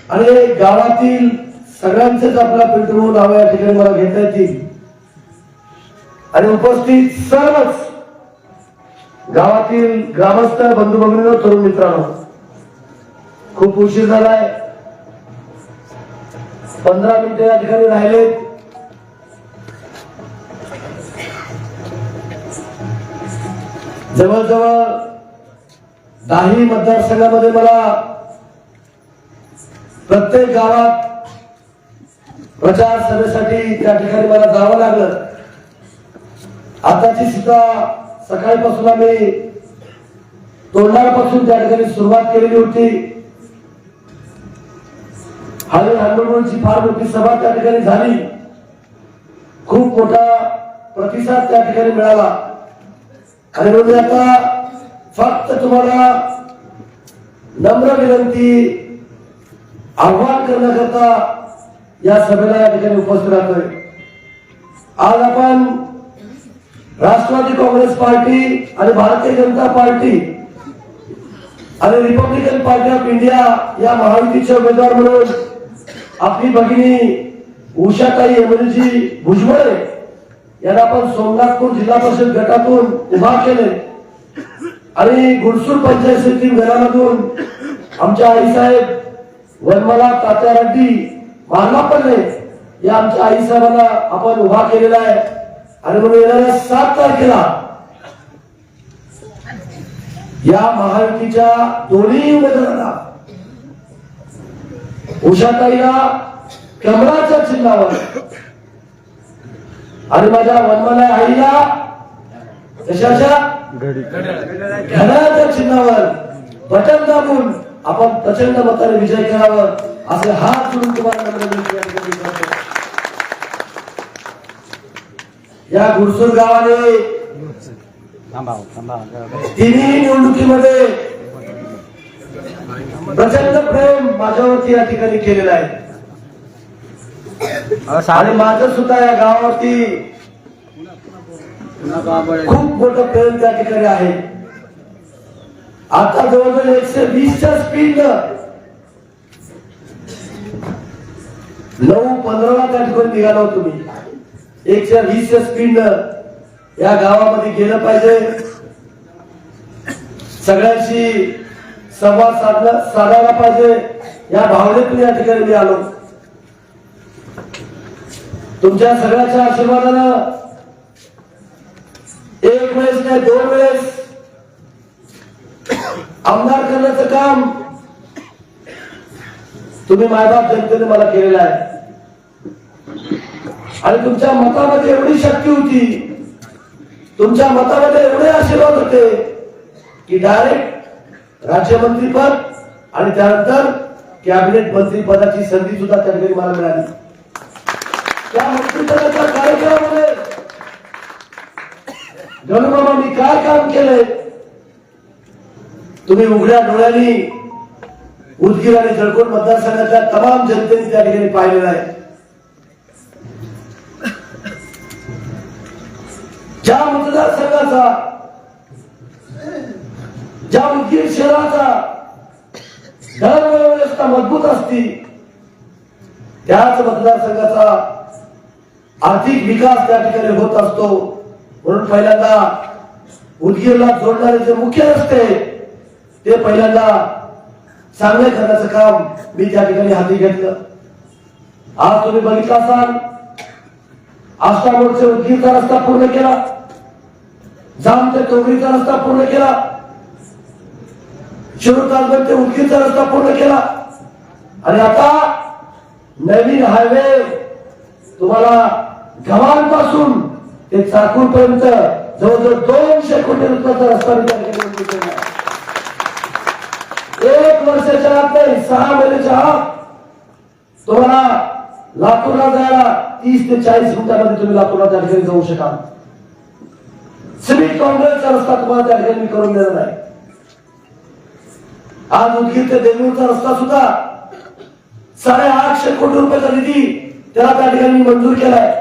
आणि गावातील सगळ्यांचेच आपला पिंटू नाव या ठिकाणी मला घेता येतील आणि उपस्थित सर्वच गावातील ग्रामस्थ बंधू भगिनींनो, तरुण मित्रांनो, खूप उशीर झालाय. 15 मिनिटे या ठिकाणी राहिले. जवळजवळ 10 मतदारसंघामध्ये मला प्रत्येक गावात प्रचार सभेसाठी त्या ठिकाणी मला जावं लागलं. आताची सुद्धा सकाळपासून आम्ही तोंडापासून त्या ठिकाणी सुरुवात केलेली होती. हळूहळूची फार मोठी सभा त्या ठिकाणी झाली. खूप मोठा प्रतिसाद त्या ठिकाणी मिळाला आणि म्हणून आता फक्त तुम्हाला नम्र विनंती, आव्हान करण्याकरता या सभेला या ठिकाणी उपस्थित राहतोय. आज आपण राष्ट्रवादी काँग्रेस पार्टी आणि भारतीय जनता पार्टी आणि रिपब्लिकन पार्टी ऑफ इंडिया या महायुतीचे उमेदवार म्हणून आपली भगिनी उषाताई एमएलजी भुजबळ यांना आपण सोमनाथपूर जिल्हा परिषद गटातून उभा केले आणि गुडसूर पंचायत समिती घरामधून आमच्या आईसाहेब वनमाला तात्या रेड्डी मारलापल्ले या आमच्या आईसाहेबांना आपण उभा केलेला आहे. आणि म्हणून येणाऱ्या 7 तारखेला या महायुतीच्या दोन्ही उमेदवारांना उषाताईला कमळाच्या चिन्हावर आणि माझ्या वनमाला आईला कशाच्या घड्याळाच्या चिन्हावर बटन दाबून आपण प्रचंड मताने विजय करावा असे हात जोडून तुम्हाला या गुडसूर गावाने तिन्ही निवडणुकीमध्ये प्रचंड प्रेम माझ्यावरती या ठिकाणी केलेलं आहे आणि माझं सुद्धा या गावावरती खूप मोठं प्रेम त्या ठिकाणी आहे. आता जवळजवळ 120च्या स्पीड 9:15 त्या ठिकाणी निघालो तुम्ही. 120च्या स्पीड या गावामध्ये गेलं पाहिजे. सगळ्यांशी संवाद साधायला पाहिजे या भावनेतून या ठिकाणी मी आलो. तुमच्या सगळ्याच्या आशीर्वादानं एक वेळेस नाही 2 वेळेस आमदार करण्याचं काम तुम्ही मायबाप जनतेने मला केलेलं आहे आणि तुमच्या मतामध्ये एवढी शक्ती होती, तुमच्या मतामध्ये एवढे आशीर्वाद होते की डायरेक्ट राज्यमंत्रीपद आणि त्यानंतर कॅबिनेट मंत्री पदाची संधी सुद्धा त्या ठिकाणी मला मिळाली. त्या मंत्रिपदाच्या कार्यक्रमामध्ये गणमामांनी काय काम केलंय तुम्ही उघड्या डोळ्यांनी उदगीर आणि जळकोट मतदारसंघाच्या तमाम जनतेने त्या ठिकाणी पाहिलेलं आहे. ज्या मतदारसंघाचा, ज्या उदगीर शहराचा धर्मव्यवस्था मजबूत असती त्याच मतदारसंघाचा आर्थिक विकास त्या ठिकाणी होत असतो. म्हणून पहिल्यांदा उदगीरला जोडणारे जे मुख्य रस्ते ते पहिल्यांदा चांगले करण्याचं काम मी त्या ठिकाणी हाती घेतलं. आज तुम्ही बघितलं असाल आष्टामोडचे उदगीरचा रस्ता पूर्ण केला, जाम ते तोगरीचा रस्ता पूर्ण केला, शिरूर तालुक्यात ते उदगीरचा रस्ता पूर्ण केला आणि आता नवीन हायवे तुम्हाला गव्हाणपासून ते चाकूर पर्यंत जवळजवळ 200 कोटी रुपयाचा रस्ता मंजूर केला. 1 वर्षाच्या आत नाही 6 महिन्याच्या आत तुम्हाला लातूरला जायला 30 ते 40 मिनिटांमध्ये तुम्ही लातूरला त्या ठिकाणी जाऊ शकाल. सिव्हिक काँग्रेसचा रस्ता तुम्हाला त्या ठिकाणी करून देणार आहे. आज उदगीर ते देगलूरचा रस्ता सुद्धा 850 कोटी रुपयाचा निधी त्याला त्या ठिकाणी मंजूर केलाय.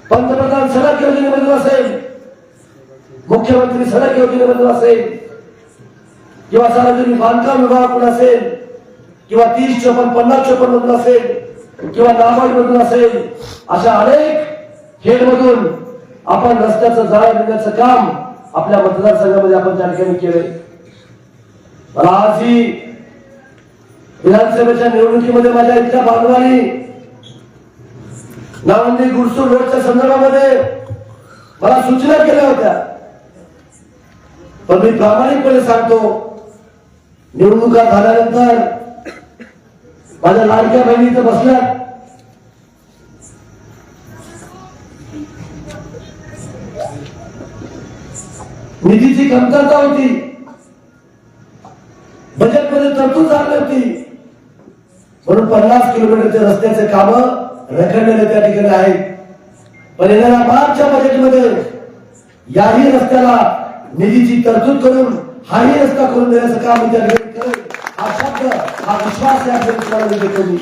पंतप्रधान सडक योजनेमधून असेल, मुख्यमंत्री सडक योजनेमधून असेल किंवा सार्वजनिक बांधकाम विभागाकडून असेल किंवा 30, 54, 50, 54 मधून असेल किंवा नाबार्ड मधून असेल, अशा अनेक हेड मधून आपण रस्त्याचं जाळं देण्याचं काम आपल्या मतदारसंघामध्ये आपण त्या ठिकाणी केलंय. मला आज ही विधानसभेच्या निवडणुकीमध्ये माझ्या इथल्या बांधवांनी नावंदी गुरसूर रोडच्या संदर्भामध्ये मला सूचना केल्या होत्या. पण मी प्रामाणिकपणे सांगतो, निवडणुका झाल्यानंतर माझ्या लाडक्या बहिणी इथं बसल्या, निधीची कमतरता होती, बजेटमध्ये तरतूद झाली होती, म्हणून 50 किलोमीटरचे रस्त्याचे काम रखडलेले त्या ठिकाणी आहेत. पण येणाऱ्या मार्चच्या बजेटमध्ये याही रस्त्याला निधीची तरतूद करून हाही रस्ता करून देण्याचं काम त्या ठिकाणी करेल. हा शब्द, हा विश्वास या ठिकाणी देतो मी.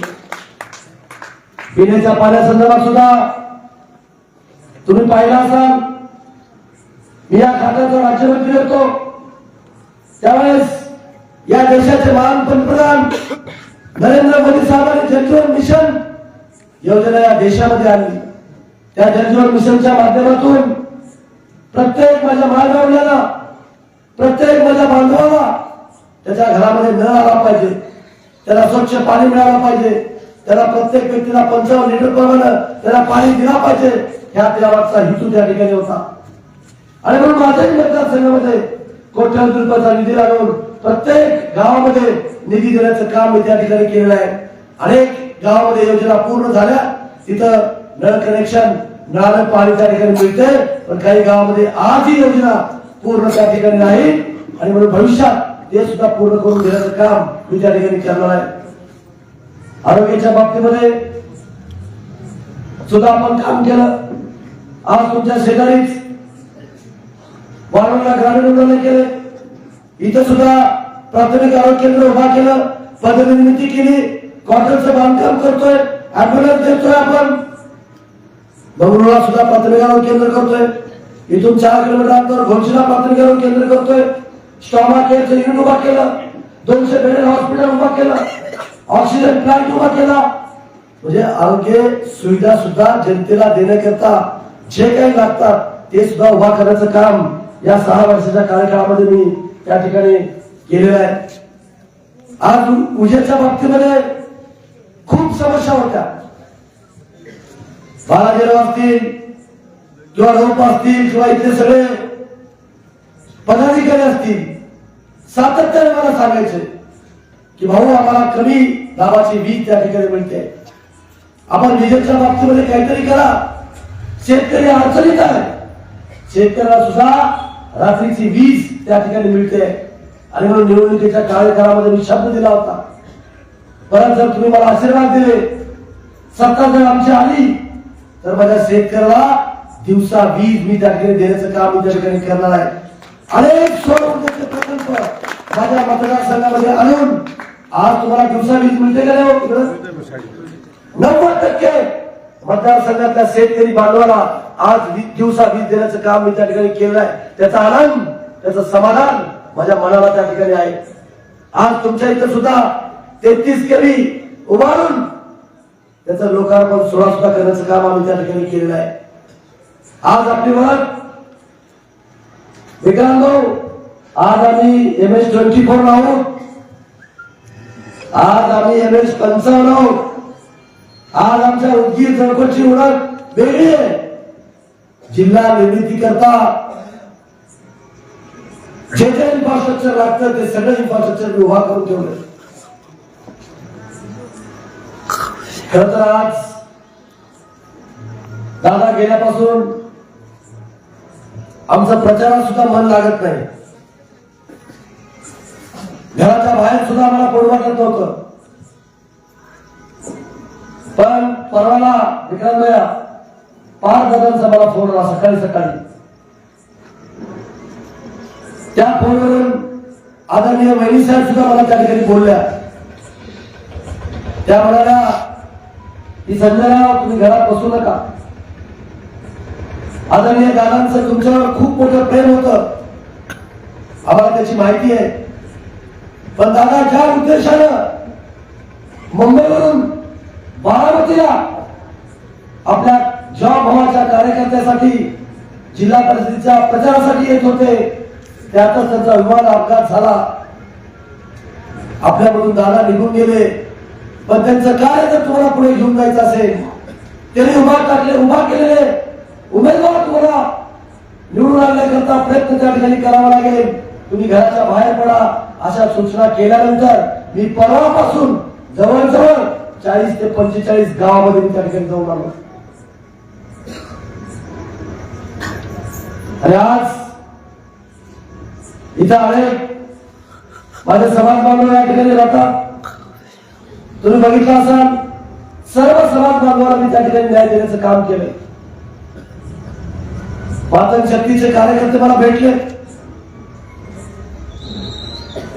पिण्याच्या पाण्यासंदर्भात सुद्धा तुम्ही पाहिला असाल, मी या खात्याचा राज्यमंत्री होतो त्यावेळेस या देशाचे महान पंतप्रधान नरेंद्र मोदी साहेबांनी जलजीवन मिशन योजना या देशामध्ये आणली. त्या जलजीवन मिशनच्या माध्यमातून प्रत्येक माझ्या मायबावल्याला, प्रत्येक माझ्या बांधवाला त्याच्या घरामध्ये नळ आला पाहिजे, त्याला स्वच्छ पाणी मिळालं पाहिजे, त्याला प्रत्येक व्यक्तीला 55 लिटर प्रमाणे त्याला पाणी दिला पाहिजे, ह्या त्यामागचा हेतू त्या ठिकाणी होता. आणि म्हणून माझ्याही मतदारसंघामध्ये कोट्यवधी रुपयाचा निधी लागून प्रत्येक गावामध्ये निधी देण्याचं काम मी त्या ठिकाणी केलेलं आहे. अनेक गावामध्ये योजना पूर्ण झाल्या, तिथं नळ कनेक्शन, नळाला पाणी त्या ठिकाणी मिळते, पण काही गावामध्ये आज ही योजना पूर्ण त्या ठिकाणी नाही. आणि म्हणून भविष्यात ते सुद्धा पूर्ण करून देण्याचं काम मी त्या ठिकाणी करणार आहे. आरोग्याच्या बाबतीमध्ये सुद्धा आपण काम केलं. आज तुमच्या शेजारीच वारंवार ग्रामीण रुग्णालय केले, इथं सुद्धा प्राथमिक आरोग्य केंद्र उभा केलं, पदनिर्मिती केली, क्वार्टरचं बांधकाम करतोय, ऍम्ब्युलन्स देतोय आपण. बंगळुरूला सुद्धा प्राथमिक आरोग्य केंद्र करतोय, इथून 4 किलोमीटर अंतर घोषणा प्राथमिक आरोग्य केंद्र करतोय, स्टॉमा केअरचं युनिट उभा केलं, 200 बेडेड हॉस्पिटल उभा केलं, ऑक्सिजन प्लांट उभा केला. म्हणजे आरोग्य सुविधा सुद्धा जनतेला देण्याकरता जे काही लागतात ते सुद्धा उभा करण्याचं काम या 6 वर्षाच्या कार्यकाळामध्ये मी त्या ठिकाणी केलेलं आहे. आज उजेडच्या बाबतीमध्ये खूप समस्या होत्या. बालाजीराव असतील किंवा रौप असतील किंवा इथले सगळे पदाधिकारी असतील, सातत्याने मला सांगायचे की भाऊ आम्हाला कमी दाबाची वीज त्या ठिकाणी मिळते, आपण विजेच्या बाबतीमध्ये काहीतरी करा. शेतकरी अडचणीत आहे, शेतकऱ्याला सुद्धा रात्रीची वीज त्या ठिकाणी मिळते. आणि म्हणून निवडणुकीच्या कार्यकाळामध्ये मी शब्द दिला होता, परत जर तुम्ही मला आशीर्वाद दिले, सत्ता जर आमची आली तर माझ्या शेतकऱ्याला दिवसा वीज मी त्या ठिकाणी देण्याचं काम मी त्या ठिकाणी करणार आहे. अनेक सौर ऊर्जेचे प्रकल्प माझ्या मतदारसंघामध्ये आणून आज तुम्हाला दिवसा वीज मिळते का नाही? 90% मतदारसंघातल्या शेतकरी बांधवाला आज दिवसा वीज देण्याचं काम मी त्या ठिकाणी केलं आहे. त्याचा आनंद, त्याचं समाधान माझ्या मनाला त्या ठिकाणी आहे. आज तुमच्या इथं सुद्धा 33 केवी उभारून त्याचं लोकार्पण सोहळा सुद्धा करण्याचं काम आम्ही त्या ठिकाणी केलेलं आहे. आज आपली ओळख मित्रांनो, आज आम्ही MS-24 आहोत, आज आम्ही MS-55 आहोत. आज आमच्या उदगीर जळकोटची ओळख वेगळी आहे. जिल्हा निर्मिती करता जे जे इन्फ्रास्ट्रक्चर लागतं ते सगळं इन्फ्रास्ट्रक्चर उभा करून ठेवलं. खर तर आज दादा गेल्यापासून आमचं प्रचारात सुद्धा मन लागत नाही. घराच्या बाहेर सुद्धा आम्हाला पडू वाटत नव्हतं. पण परवाला विक्रांतया 5 दादांचा मला फोन आला सकाळी. त्या फोनवरून आदरणीय वहिनी साहेब सुद्धा मला त्या ठिकाणी बोलल्या. त्या म्हणाल्या की संजयराव तुम्ही घरात बसू नका, आदरणीय दादांचं तुमच्यावर खूप मोठं प्रेम होतं, आम्हाला त्याची माहिती आहे. पण दादा ज्या उद्देशानं मुंबईवरून बारामतीला आपल्या जॉब हवाच्या कार्यकर्त्यासाठी जिल्हा परिषदेच्या प्रचारासाठी येत होते. त्यातच त्यांचा विमान अपघात झाला. आपल्यामधून दादा निघून गेले. पण त्यांचं कार्य जर तुम्हाला पुढे घेऊन जायचं असेल, त्यांनी उभा केलेले उमेदवार तुम्हाला निवडून आणण्याकरता प्रयत्न त्या ठिकाणी करावा लागेल. तुम्ही घराच्या बाहेर पडा अशा सूचना केल्यानंतर मी परवापासून जवळजवळ 40 ते 45 गावामध्ये मी त्या ठिकाणी जाऊन आलो. आणि आज इथं आले माझे समाज बांधव या ठिकाणी राहतात. तुम्ही बघितलं असाल सर्व समाज बांधवांना मी त्या ठिकाणी न्याय देण्याचं काम केलंय. वाचन शक्तीचे कार्यकर्ते मला भेटले.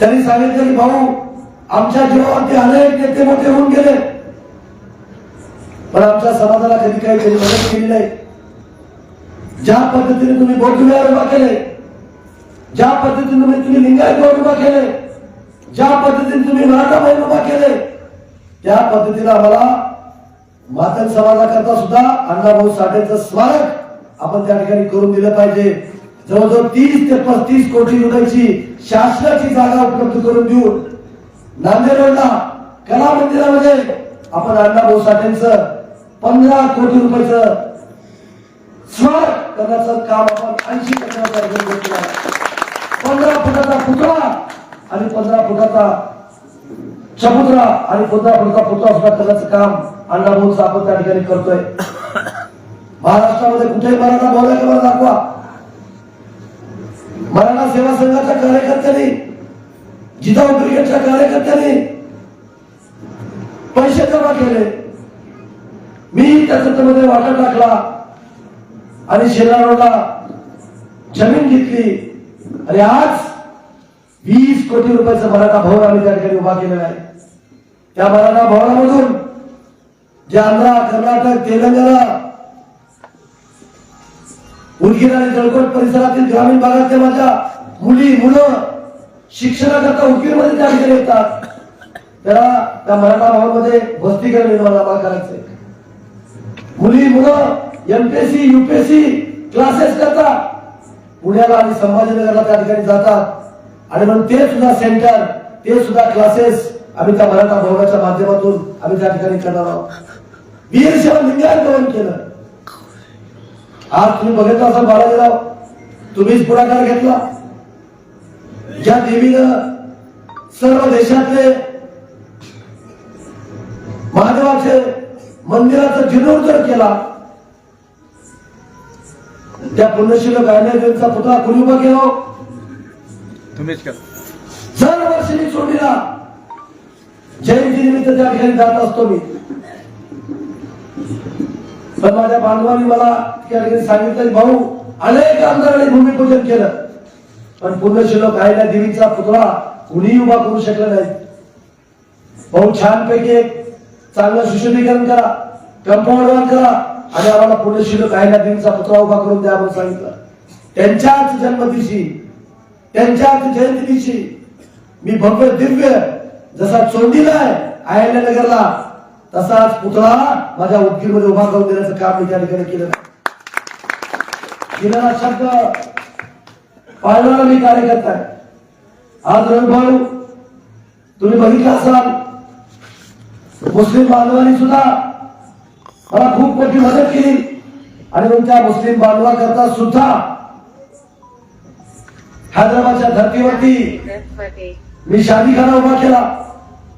त्यांनी सांगितलं की भाऊ आमच्या जीवावरती अनेक नेते मोठे होऊन गेले, पण आमच्या समाजाला कधी काही त्यांनी मदत केली नाही. ज्या पद्धतीने तुम्ही बौद्धविहार उभा केले, ज्या पद्धतीने तुम्ही लिंगायत भवन उभा केले, ज्या पद्धतीने तुम्ही मराठा भवन उभा केले, त्या पद्धतीने आम्हाला मातंग समाजाकरता सुद्धा अण्णाभाऊ साठेंचं स्मारक आपण त्या ठिकाणी करून दिलं पाहिजे. जवळजवळ 30 ते 35 कोटी रुपयाची शासनाची जागा उपलब्ध करून देऊन नांदेड रोडला कला मंदिरामध्ये आपण अण्णाभाऊ साठेंचं 15 कोटी रुपयाचं स्मारक करण्याचं काम आपण 80% 15 फुटाचा पुतळा आणि 15 फुटाचा चबुतरा आणि 15 फुटाचा पुतळा सुद्धा करण्याचं काम अण्णाभाऊचं आपण त्या ठिकाणी करतोय. महाराष्ट्रामध्ये कुठेही मराठा बोलायला मला दाखवा. मराठा सेवा संघाच्या कार्यकर्त्यांनी, जिजाऊ ब्रिगेडच्या कार्यकर्त्यांनी पैसे जमा केले. मी त्याच्यामध्ये वाटा टाकला आणि शेला रोडला जमीन घेतली आणि आज 20 कोटी रुपयाचं मराठा भवन आम्ही त्या ठिकाणी उभा केलेला आहे. त्या मराठा भवनामधून जे आंध्र, कर्नाटक, तेलंगणा, उदगीर आणि जळकोट परिसरातील ग्रामीण भागातल्या माझ्या मुलं शिक्षणाकरता उदगीरमध्ये त्या ठिकाणी येतात. त्याला त्या मराठा भवनमध्ये वसतिगृह निर्माण करायचंय. मुलं एमपीएससी यूपीएससी क्लासेस करतात, पुण्याला आणि संभाजीनगरला त्या ठिकाणी जातात. आणि मग ते सुद्धा सेंटर, ते सुद्धा क्लासेस आम्ही त्या मराठा भवनाच्या माध्यमातून आम्ही त्या ठिकाणी करणार आहोत. वीर सेवा लिंगायत भवन केलं. आज तुम्ही बघितलं असाल बाळाजीराव, तुम्हीच पुढाकार घेतला. ज्या देवीनं सर्व देशातले महादेवाचे मंदिराचा जीर्णोद्धार केला, त्या पुण्यशील गायनेचा पुतळा कोणी उभा केला? तुम्हीच केला. दरवर्षी मी सोडीला जयंती निमित्त त्या ठिकाणी जात असतो मी. पण माझ्या बांधवांनी मला त्या ठिकाणी सांगितलं भाऊ अनेक आमदारांनी भूमिपूजन केलं, पण पुण्यशील गायना देवीचा पुतळा कुणीही उभा करू शकला नाही. भाऊ छानपैकी एक चांगलं सुशोभीकरण करा, कंपाऊंड वॉल करा आणि आम्हाला पुण्यशील गायना देवीचा पुतळा उभा करून द्या म्हणून सांगितलं. त्यांच्याच जन्मदिवशी, त्यांच्याच जयंती दिवशी मी भव्य दिव्य जसा चोंडीला आहे अहिल्यानगरला, तसाच पुतळा माझ्या उदगीरमध्ये उभा करून देण्याचं काम मी त्या ठिकाणी केलं. दिलेला शब्द पाळणारा मी कार्यकर्ता आहे. आज रविभाऊ तुम्ही बघितलं असाल, मुस्लिम बांधवांनी सुद्धा मला खूप मोठी मदत केली आणि मग त्या मुस्लिम बांधवांकरता सुद्धा हैदराबादच्या धर्तीवरती मी शादीखाना उभा केला.